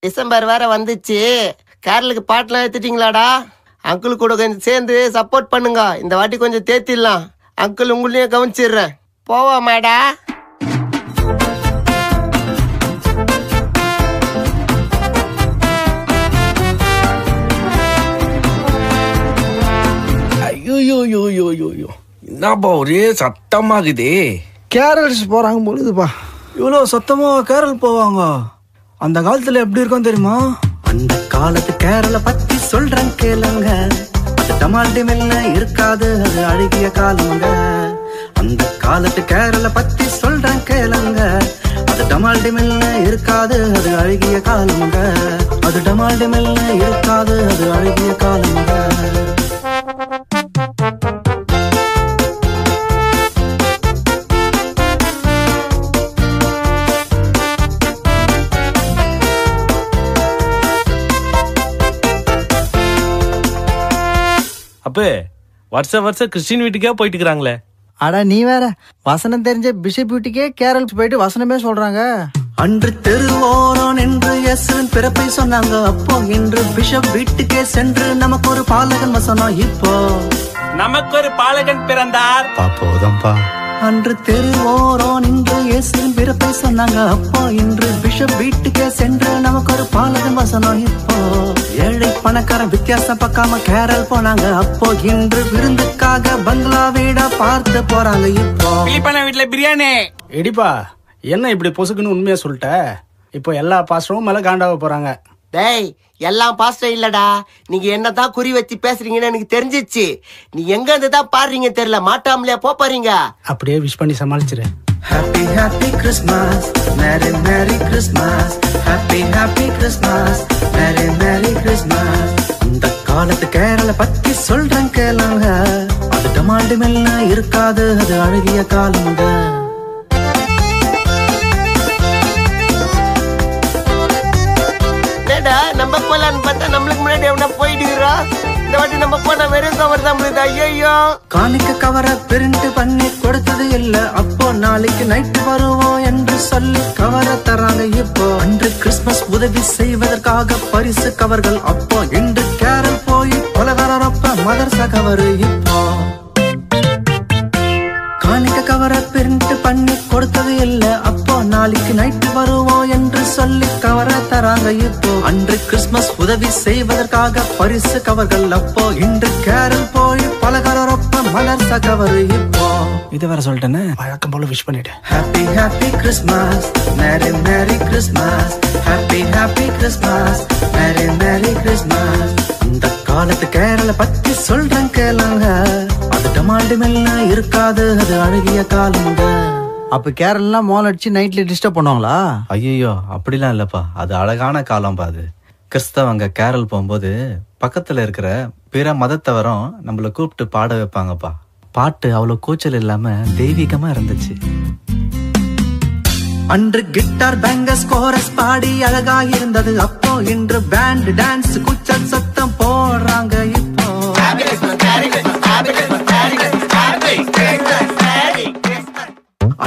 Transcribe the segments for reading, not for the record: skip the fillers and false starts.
December வேற வந்துச்சு. கேரளுக்கு பாட்டுலாம் எடுத்துட்டீங்களாடா? அங்கிள் கூட கொஞ்சம் சேர்ந்து சப்போர்ட் பண்ணுங்க. இந்த வாட்டி கொஞ்சம் தேத்திடலாம். அங்கிள் உங்களையும் கவனிச்சிடுறேன். போவோமாடா? ஐயோ என்னப்பா ஒரே சத்தமாகுதே. கேரள்ஸ் போறாங்க பொழுதுப்பா. இவ்வளோ சத்தமா கேரள் போவாங்க? அந்த காலத்துல எப்படி இருக்கும் தெரியுமா? அந்த காலத்து கேரள பத்தி சொல்றேன் கேளுங்க. அது டமால்டி மெல்ல இருக்காது, அது அழகிய காலங்க. அந்த காலத்து கேரள பத்தி சொல்றேன் கேளுங்க. அது டமால்டி மெல்ல இருக்காது, அது அழகிய காலங்க. அது டமால்டி மெல்ல இருக்காது, அது அழகிய காலங்க. அப்பே வருஷம் கிறிஸ்டின் வீட்டுக்கே போயிட்டு இருக்கிறாங்களே. அடா நீ வேற, வசனம் தெரிஞ்ச பிஷப் வீட்டுக்கே கேரள் போயிட்டு வசனமே சொல்றாங்க. அன்று தெருவோரோன் என்று இயேசுவின் பிறப்பை சொன்னாங்க. அப்போ இன்று பிஷப் வீட்டுக்கே சென்று நமக்கு ஒரு பாலகன் வசனம். இப்போ நமக்கு ஒரு பாலகன் பிறந்தார். போதும்பா. அன்று தெருவோரோன் இன்று இயேசுவின் பிறப்பை சொன்னாங்க. அப்போ இன்று பிஷப் வீட்டுக்கே சென்று நமக்கு ஒரு பாலகன் வசனம். இப்போ ஏழை பணக்காரன் வித்தியாசம் பார்க்காம கேரள் போனாங்க. அப்போ இன்று விருந்துக்காக பங்களா வீடா பார்த்து போறாங்க. இப்போ பிலிப்பன வீட்டுல பிரியாணி. எடிப்பா என்ன இப்படி பொசுக்குன்னு உண்மையா சொல்லிட்ட? இப்போ எல்லா பாஸ்டரும் மேல காண்டாவ போறாங்க. டேய், எல்லாம் பாஸ்டர் இல்லடா. நீங்க என்னதான் குறி வச்சு பேசுறீங்கன்னு எனக்கு தெரிஞ்சிச்சு. நீ எங்க இருந்து தான் பாடுறீங்க தெரியல. மாட்டாமலையா போறீங்க? அப்படியே விஷ் பண்ணி சமாளிச்சிரு. Happy happy Christmas, merry merry Christmas. Happy happy Christmas, merry merry Christmas. இந்த காலத்து கேரள பத்தி சொல்றேன் கேளுங்க. அது டமால்டி மெல்ல இருக்காது, அது அழகிய காலங்க. நம்ம போலான்னு பார்த்தா நம்மளுக்கு முன்னாடி எவனா போயிடுறா. இந்த வாட்டி நம்ம போனா வெறும் கவர் தான் முடியுது. ஐயோ, காணிக்க கவரை பிரிண்ட் பண்ணி கொடுத்தது இல்ல. அப்போ நாளைக்கு நைட்டு வருவோம் என்று சொல்லி கவரை தராங்க. இப்போ அன்று கிறிஸ்துமஸ் உதவி செய்வதற்காக பரிசு கவர்கள். அப்போ இன்று கேரள் போய் பலவரப்ப மதர்சா கவரு. இப்போ காணிக்க கவரை பிரிண்ட் பண்ணி கொடுத்தது இல்ல. அப்போ நாளைக்கு நைட்டு வருவோம் என்று சொல்லி கவரை தராங்க. இப்போ அன்று கிறிஸ்துமஸ் உதவி செய்வதற்காக பரிசு கவர்கள். அப்போ இன்று கேரள் போய் பலகாரப்ப மலர்சா கவரு. இப்போ இது வேற சொல்லிட்டேன்னு வழக்கம் போல விஷ் பண்ணிட்டு. Happy happy Christmas, merry merry Christmas. Happy happy Christmas, merry merry Christmas. இந்த காலத்து கேரள பத்தி சொல்றேன் கேளுங்க. அது டமால்டி மெல்ல இருக்காது, அது அழகிய காலங்க. அப்ப கேரளா மோல் அடிச்சு நைட்ல டிஸ்டர்ப் பண்ணுவாங்களா? ஐயோ அப்படிலாம் இல்லப்பா, அது அழகான காலம் பாது. கிறிஸ்தவங்க கேரள் போகும்போது பக்கத்துல இருக்கிற பிற மதத்தவரும் நம்மள கூப்பிட்டு பாட வைப்பாங்கப்பா. பாட்டு அவ்வளவு கூச்சல் இல்லாம தெய்வீகமா இருந்துச்சு. அன்று கிட்டார் பேங்கஸ் கோரஸ் பாடி அழகா இருந்தது. அப்போ இன்று பேண்ட் டான்ஸ் கூச்சல் சத்தம் போடுறாங்க. இப்போ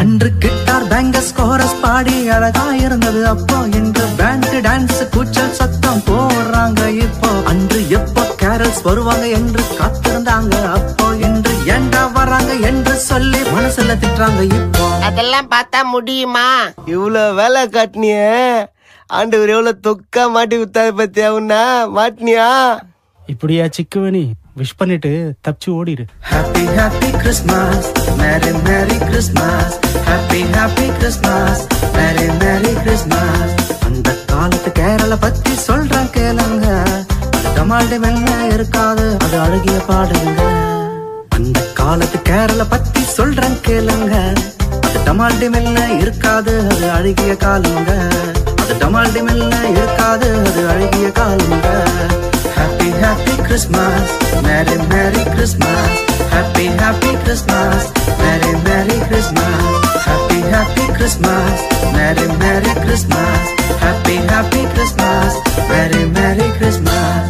அன்று கிட்டார் பேங்கஸ் கோரஸ் பாடி அழகா இருந்தது. அப்போ இன்று பேண்ட் டான்ஸ் கூச்சல் சத்தம் போடுறாங்க. இப்போ அன்று எப்போ கேரல்ஸ் வருவாங்க என்று காத்திருந்தாங்க. அப்போ இன்று ஏண்டா வராங்க என்று சொல்லி மனசுல திட்டுறாங்க. இப்போ அதெல்லாம் பார்த்தா முடியுமா? இவ்வளவு வேலை காட்டினிய ஆண்டவர் எவ்வளவு தொக்கா மாட்டி வித்தாரு பத்தியா? உன்னா மாட்டினியா? இப்படியா சிக்குவனி விஷ் பண்ணிட்டு தப்பிச்சு ஓடிடு. Happy happy Christmas, merry merry Christmas. Happy happy Christmas, merry merry Christmas. அந்த காலத்து கேரள பத்தி சொல்றேன் கேளுங்க. அது டமால்டி மெல்ல இருக்காது, அது அழகிய பாடுங்க. அந்த காலத்து கேரள பத்தி சொல்றேன் கேளுங்க. அது டமால்டி மெல்ல இருக்காது, அது அழகிய காலங்க. அது டமால்டி மெல்ல இருக்காது, அது அழகிய காலங்க. Happy happy Christmas, Merry Merry Christmas. Happy happy Christmas, Merry Merry Christmas. Happy happy Christmas, Merry Merry Christmas. Happy happy Christmas, Merry Merry Christmas.